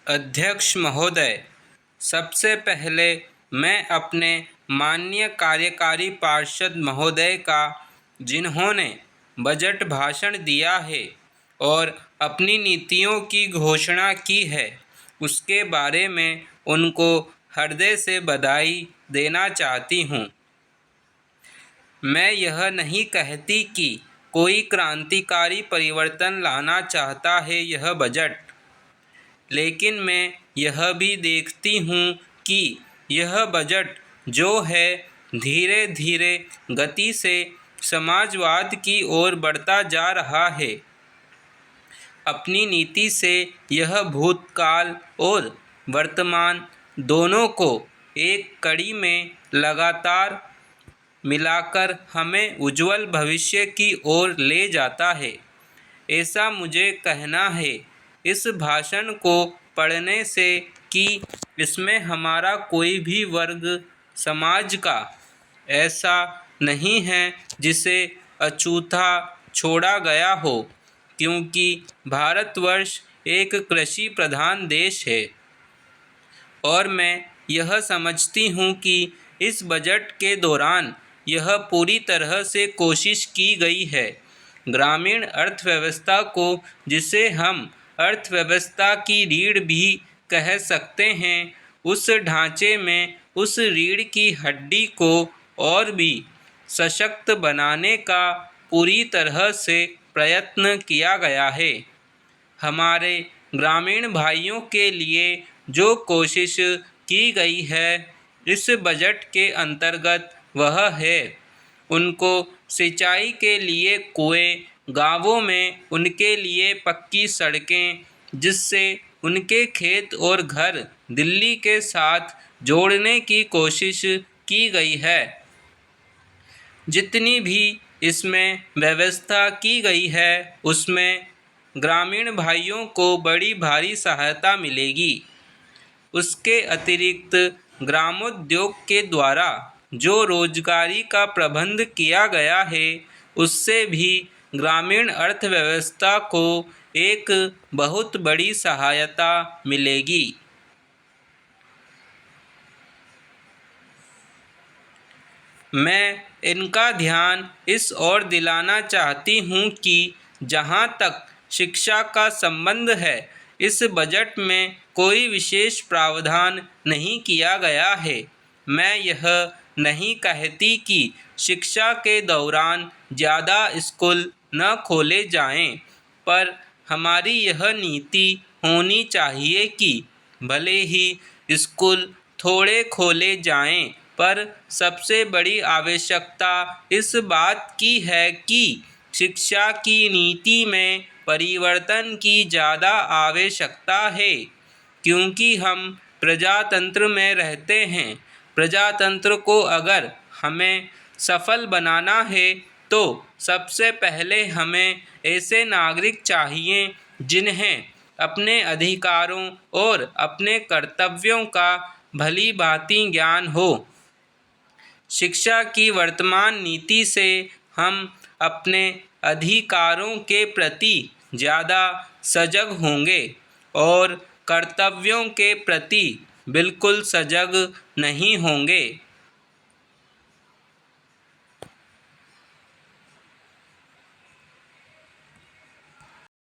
अध्यक्ष महोदय, सबसे पहले मैं अपने माननीय कार्यकारी पार्षद महोदय का, जिन्होंने बजट भाषण दिया है और अपनी नीतियों की घोषणा की है, उसके बारे में उनको हृदय से बधाई देना चाहती हूँ। मैं यह नहीं कहती कि कोई क्रांतिकारी परिवर्तन लाना चाहता है यह बजट, लेकिन मैं यह भी देखती हूँ कि यह बजट जो है धीरे धीरे गति से समाजवाद की ओर बढ़ता जा रहा है। अपनी नीति से यह भूतकाल और वर्तमान दोनों को एक कड़ी में लगातार मिलाकर हमें उज्जवल भविष्य की ओर ले जाता है, ऐसा मुझे कहना है इस भाषण को पढ़ने से कि इसमें हमारा कोई भी वर्ग समाज का ऐसा नहीं है जिसे अछूता छोड़ा गया हो, क्योंकि भारतवर्ष एक कृषि प्रधान देश है और मैं यह समझती हूँ कि इस बजट के दौरान यह पूरी तरह से कोशिश की गई है ग्रामीण अर्थव्यवस्था को, जिसे हम अर्थव्यवस्था की रीढ़ भी कह सकते हैं, उस ढांचे में उस रीढ़ की हड्डी को और भी सशक्त बनाने का पूरी तरह से प्रयत्न किया गया है। हमारे ग्रामीण भाइयों के लिए जो कोशिश की गई है इस बजट के अंतर्गत वह है उनको सिंचाई के लिए कुएं, गांवों में उनके लिए पक्की सड़कें, जिससे उनके खेत और घर दिल्ली के साथ जोड़ने की कोशिश की गई है। जितनी भी इसमें व्यवस्था की गई है उसमें ग्रामीण भाइयों को बड़ी भारी सहायता मिलेगी। उसके अतिरिक्त ग्रामोद्योग के द्वारा जो रोजगारी का प्रबंध किया गया है उससे भी ग्रामीण अर्थव्यवस्था को एक बहुत बड़ी सहायता मिलेगी। मैं इनका ध्यान इस ओर दिलाना चाहती हूँ कि जहाँ तक शिक्षा का संबंध है इस बजट में कोई विशेष प्रावधान नहीं किया गया है। मैं यह नहीं कहती कि शिक्षा के दौरान ज़्यादा स्कूल न खोले जाएं, पर हमारी यह नीति होनी चाहिए कि भले ही स्कूल थोड़े खोले जाएं, पर सबसे बड़ी आवश्यकता इस बात की है कि शिक्षा की नीति में परिवर्तन की ज़्यादा आवश्यकता है, क्योंकि हम प्रजातंत्र में रहते हैं। प्रजातंत्र को अगर हमें सफल बनाना है तो सबसे पहले हमें ऐसे नागरिक चाहिए जिन्हें अपने अधिकारों और अपने कर्तव्यों का भली भांति ज्ञान हो। शिक्षा की वर्तमान नीति से हम अपने अधिकारों के प्रति ज़्यादा सजग होंगे और कर्तव्यों के प्रति बिल्कुल सजग नहीं होंगे।